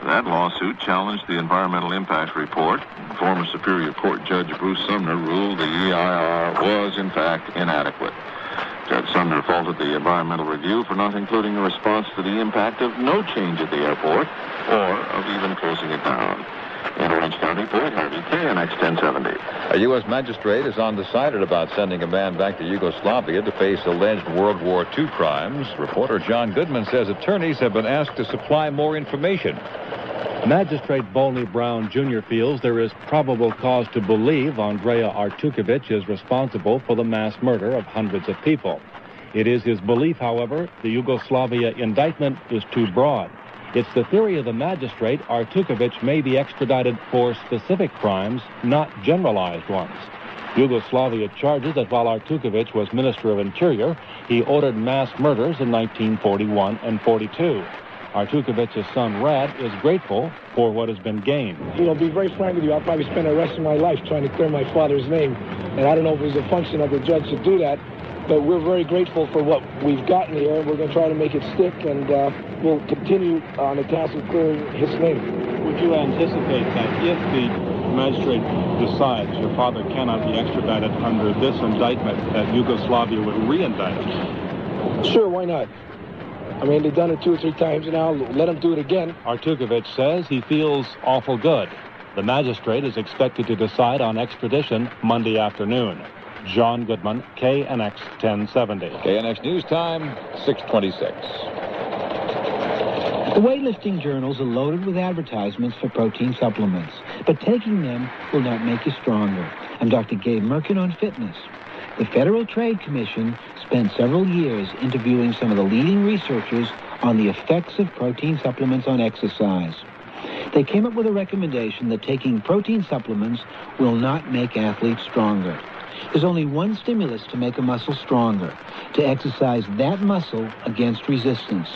That lawsuit challenged the environmental impact report. Former Superior Court Judge Bruce Sumner ruled the EIR was, in fact, inadequate. Judge Sumner faulted the environmental review for not including a response to the impact of no change at the airport or of even closing it down. In Orange County, Boyd Harvey, KNX 1070. A U.S. magistrate is undecided about sending a man back to Yugoslavia to face alleged World War II crimes. Reporter John Goodman says attorneys have been asked to supply more information. Magistrate Bolney Brown Jr. feels there is probable cause to believe Andrea Artukovic is responsible for the mass murder of hundreds of people. It is his belief, however, the Yugoslavia indictment is too broad. It's the theory of the magistrate Artukovic may be extradited for specific crimes, not generalized ones. Yugoslavia charges that while Artukovic was Minister of Interior, he ordered mass murders in 1941 and 42. Artukovic's son, Rad, is grateful for what has been gained. You know, to be very frank with you, I'll probably spend the rest of my life trying to clear my father's name. And I don't know if it was a function of the judge to do that, but we're very grateful for what we've gotten here, and we're going to try to make it stick, and we'll continue on the task of clearing his name. Would you anticipate that if the magistrate decides your father cannot be extradited under this indictment, that Yugoslavia would re-indict him? Sure, why not? I mean, they've done it 2 or 3 times now. Let them do it again. Artukovic says he feels awful good. The magistrate is expected to decide on extradition Monday afternoon. John Goodman, KNX 1070. KNX News Time, 6:26. The weightlifting journals are loaded with advertisements for protein supplements, but taking them will not make you stronger. I'm Dr. Gabe Merkin on fitness. The Federal Trade Commission spent several years interviewing some of the leading researchers on the effects of protein supplements on exercise. They came up with a recommendation that taking protein supplements will not make athletes stronger. There's only one stimulus to make a muscle stronger, to exercise that muscle against resistance.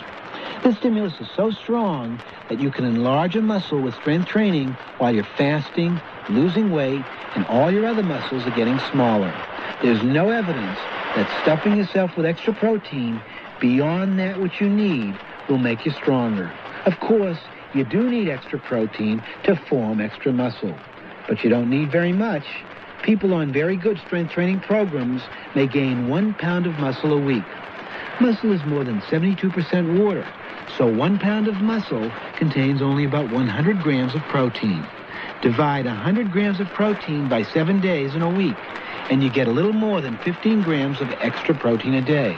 This stimulus is so strong that you can enlarge a muscle with strength training while you're fasting, losing weight, and all your other muscles are getting smaller. There's no evidence that stuffing yourself with extra protein beyond that which you need will make you stronger. Of course, you do need extra protein to form extra muscle, but you don't need very much. People on very good strength training programs may gain 1 pound of muscle a week. Muscle is more than 72% water, so 1 pound of muscle contains only about 100 grams of protein. Divide 100 grams of protein by 7 days in a week, and you get a little more than 15 grams of extra protein a day.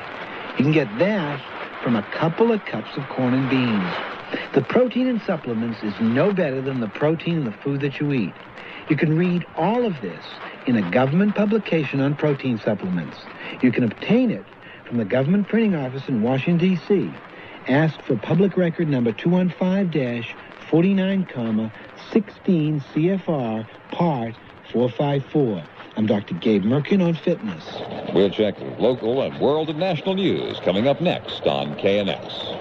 You can get that from a couple of cups of corn and beans. The protein in supplements is no better than the protein in the food that you eat. You can read all of this in a government publication on protein supplements. You can obtain it from the government printing office in Washington, D.C. Ask for public record number 215-49, 16 CFR, part 454. I'm Dr. Gabe Merkin on fitness. We'll check local and world and national news coming up next on KNX.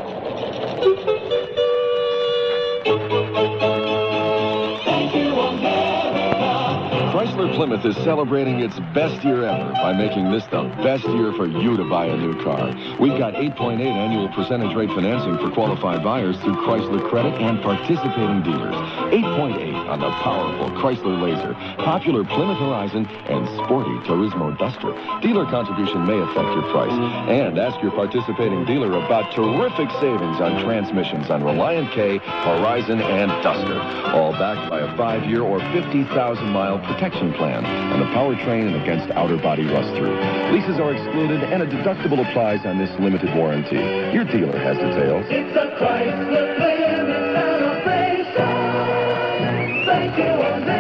Chrysler Plymouth is celebrating its best year ever by making this the best year for you to buy a new car. We've got 8.8 annual percentage rate financing for qualified buyers through Chrysler Credit and participating dealers. 8.8 on the powerful Chrysler Laser, popular Plymouth Horizon, and sporty Turismo Duster. Dealer contribution may affect your price. And ask your participating dealer about terrific savings on transmissions on Reliant K, Horizon, and Duster. All backed by a 5-year or 50,000-mile protection plan and a powertrain against outer body rust-through. Leases are excluded and a deductible applies on this limited warranty. Your dealer has details. It's a Chrysler Plymouth celebration. Thank you, America.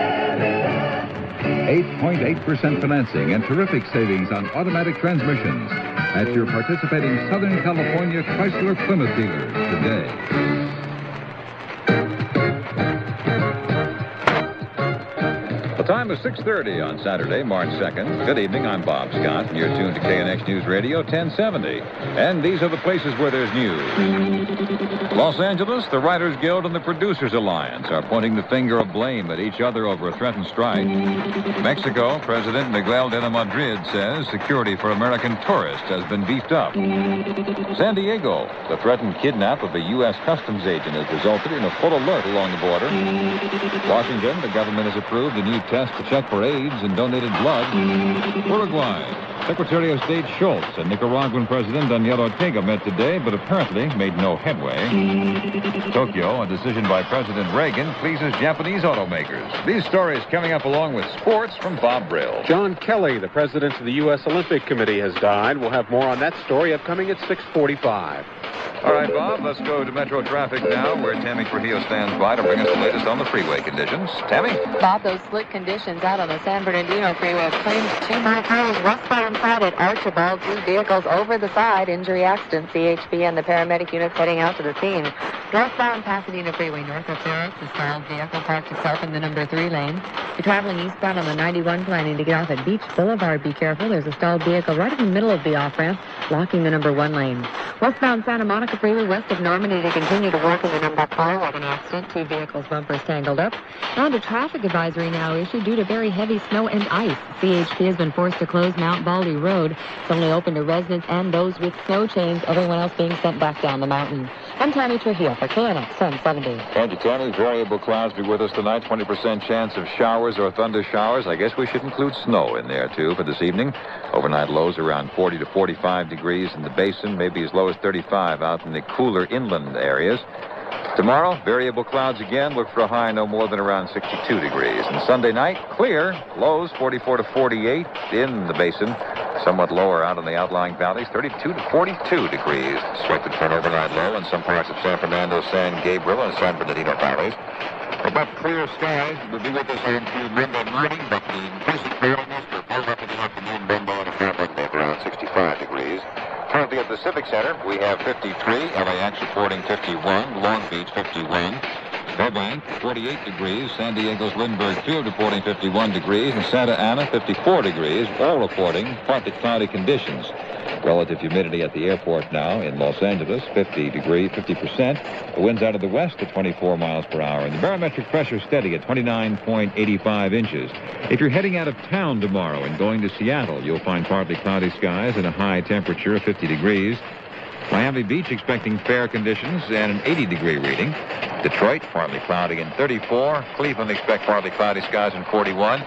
8.8% financing and terrific savings on automatic transmissions at your participating Southern California Chrysler Plymouth dealers today. The time is 6:30 on Saturday, March 2nd. Good evening, I'm Bob Scott, and you're tuned to KNX News Radio 1070. And these are the places where there's news. Los Angeles, the Writers Guild and the Producers Alliance are pointing the finger of blame at each other over a threatened strike. Mexico, President Miguel de la Madrid says security for American tourists has been beefed up. San Diego, the threatened kidnap of a U.S. Customs agent has resulted in a full alert along the border. Washington, the government has approved a new test to check for AIDS and donated blood. Uruguay, Secretary of State Schultz and Nicaraguan President Daniel Ortega met today, but apparently made no headway. Tokyo, a decision by President Reagan pleases Japanese automakers. These stories coming up along with sports from Bob Brill. John Kelly, the president of the U.S. Olympic Committee, has died. We'll have more on that story upcoming at 6:45. All right, Bob, let's go to Metro traffic now, where Tammy Trujillo stands by to bring us the latest on the freeway conditions. Tammy? Bob, those slick conditions out on the San Bernardino Freeway have claimed 2 more cars westbound side at Archibald. 2 vehicles over the side. Injury accident. CHP and the paramedic units heading out to the scene. Northbound Pasadena Freeway north of Ferris, the stalled vehicle parked itself in the number 3 lane. If you're traveling eastbound on the 91 planning to get off at Beach Boulevard, be careful. There's a stalled vehicle right in the middle of the off-ramp, blocking the number 1 lane. Westbound Santa Monica Freeway west of Normandy to continue to work in the number 4 with an accident. 2 vehicles bumpers tangled up. And a traffic advisory now issued due to very heavy snow and ice. CHP has been forced to close Mount Baldy Road. It's only open to residents and those with snow chains, everyone else being sent back down the mountain. I'm Tammy Trujillo for KNX 770. Thank you, Tammy. Variable clouds be with us tonight. 20% chance of showers or thunder showers. I guess we should include snow in there, too, for this evening. Overnight lows around 40 to 45 degrees in the basin, maybe as low as 35 out in the cooler inland areas. Tomorrow, variable clouds again. Look for a high no more than around 62 degrees. And Sunday night, clear. Lows 44 to 48 in the basin. Somewhat lower out in the outlying valleys, 32 to 42 degrees. Expected for an overnight low in some parts of San Fernando, San Gabriel, and San Bernardino valleys. Above clear skies will be with us until Monday morning, but the increasing clearness will build up in the afternoon, Monday and Hamlet at around 65 degrees. Currently at the Civic Center, we have 53, LAX reporting 51, Long Beach 51, Burbank 48 degrees, San Diego's Lindbergh Field reporting 51 degrees, and Santa Ana 54 degrees, all reporting partly cloudy conditions. Relative humidity at the airport now in Los Angeles, 50%. The winds out of the west at 24 miles per hour, and the barometric pressure steady at 29.85 inches. If you're heading out of town tomorrow and going to Seattle, you'll find partly cloudy skies and a high temperature of 50 degrees. Miami Beach expecting fair conditions and an 80-degree reading. Detroit, partly cloudy and 34. Cleveland expect partly cloudy skies and 41.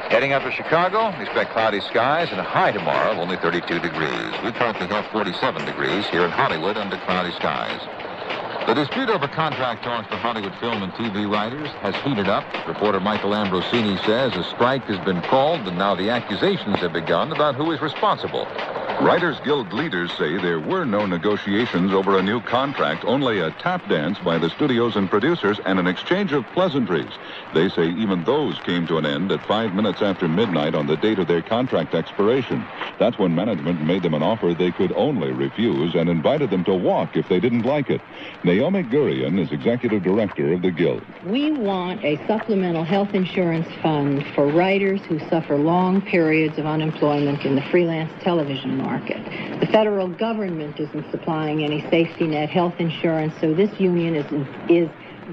Heading out to Chicago, expect cloudy skies and a high tomorrow of only 32 degrees. We currently have 47 degrees here in Hollywood under cloudy skies. The dispute over contract talks for Hollywood film and TV writers has heated up. Reporter Michael Ambrosini says a strike has been called and now the accusations have begun about who is responsible. Writers Guild leaders say there were no negotiations over a new contract, only a tap dance by the studios and producers and an exchange of pleasantries. They say even those came to an end at 5 minutes after midnight on the date of their contract expiration. That's when management made them an offer they could only refuse and invited them to walk if they didn't like it. Naomi Gurian is executive director of the Guild. We want a supplemental health insurance fund for writers who suffer long periods of unemployment in the freelance television market. The federal government isn't supplying any safety net health insurance, so this union is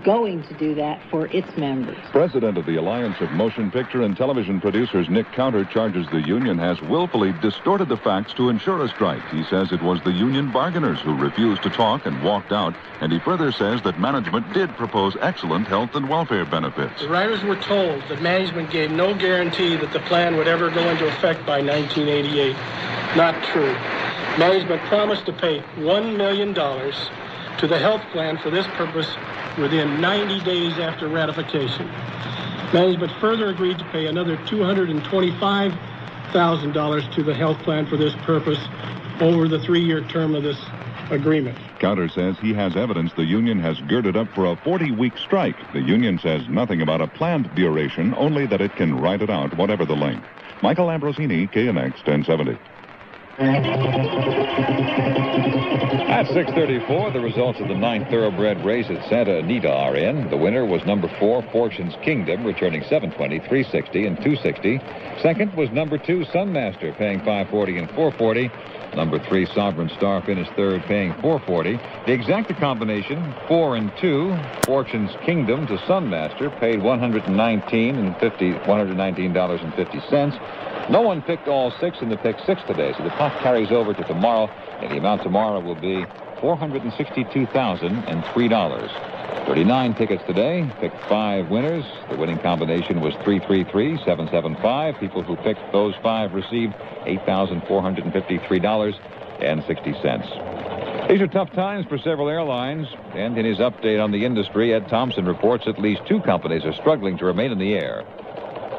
going to do that for its members. President of the Alliance of Motion Picture and Television Producers, Nick Counter, charges the union has willfully distorted the facts to ensure a strike. He says it was the union bargainers who refused to talk and walked out, and he further says that management did propose excellent health and welfare benefits. The writers were told that management gave no guarantee that the plan would ever go into effect by 1988. Not true. Management promised to pay $1 million to the health plan for this purpose within 90 days after ratification. Management further agreed to pay another $225,000 to the health plan for this purpose over the 3-year term of this agreement. Counter says he has evidence the union has girded up for a 40-week strike. The union says nothing about a planned duration, only that it can ride it out whatever the length. Michael Ambrosini, KNX 1070. At 6:34, the results of the 9th thoroughbred race at Santa Anita are in. The winner was number 4, Fortune's Kingdom, returning 720, 360, and 260. Second was number 2, Sunmaster, paying 540 and 440. Number 3, Sovereign Star, finished third, paying 440. The exacta combination, 4 and 2, Fortune's Kingdom to Sunmaster, paid $119.50. No one picked all 6 in the pick 6 today, so the puff carries over to tomorrow, and the amount tomorrow will be $462,003. 39 tickets today. Picked 5 winners. The winning combination was 333-775. People who picked those 5 received $8,453.60. These are tough times for several airlines. And in his update on the industry, Ed Thompson reports at least 2 companies are struggling to remain in the air.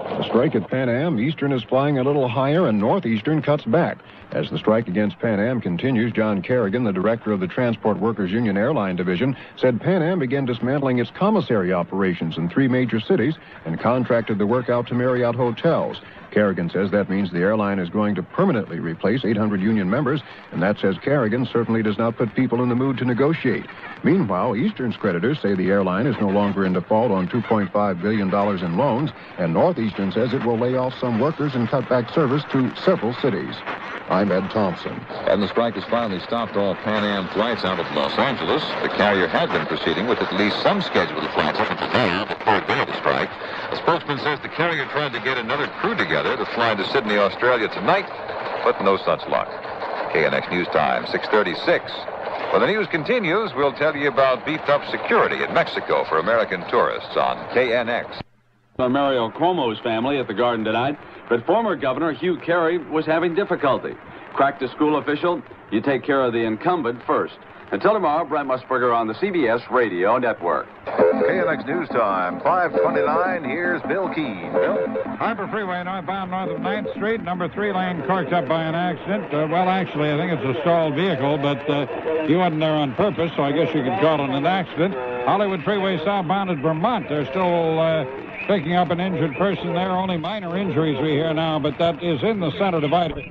The strike at Pan Am, Eastern is flying a little higher and Northeastern cuts back. As the strike against Pan Am continues, John Kerrigan, the director of the Transport Workers Union Airline Division, said Pan Am began dismantling its commissary operations in 3 major cities and contracted the work out to Marriott hotels. Kerrigan says that means the airline is going to permanently replace 800 union members, and that, says Kerrigan, certainly does not put people in the mood to negotiate. Meanwhile, Eastern's creditors say the airline is no longer in default on $2.5 billion in loans, and Northeastern says it will lay off some workers and cut back service to several cities. I'm Ed Thompson. And the strike has finally stopped all Pan Am flights out of Los Angeles. The carrier had been proceeding with at least some scheduled flights up until now, the third day of the strike. A spokesman says the carrier tried to get another crew together to fly to Sydney, Australia tonight, but no such luck. KNX News Time, 6:36. When the news continues, we'll tell you about beefed-up security in Mexico for American tourists on KNX. Mario Cuomo's family at the Garden tonight, but former Governor Hugh Carey was having difficulty. Cracked a school official, you take care of the incumbent first. Until tomorrow, Brent Musburger on the CBS Radio Network. KNX News Time, 5:29. Here's Bill Keane. Bill? Harbor Freeway northbound north of 9th Street, number 3 lane corked up by an accident. Well, actually, I think it's a stalled vehicle, but he wasn't there on purpose, so I guess you could call it an accident. Hollywood Freeway southbound at Vermont. They're still picking up an injured person there. Only minor injuries we hear now, but that is in the center divider.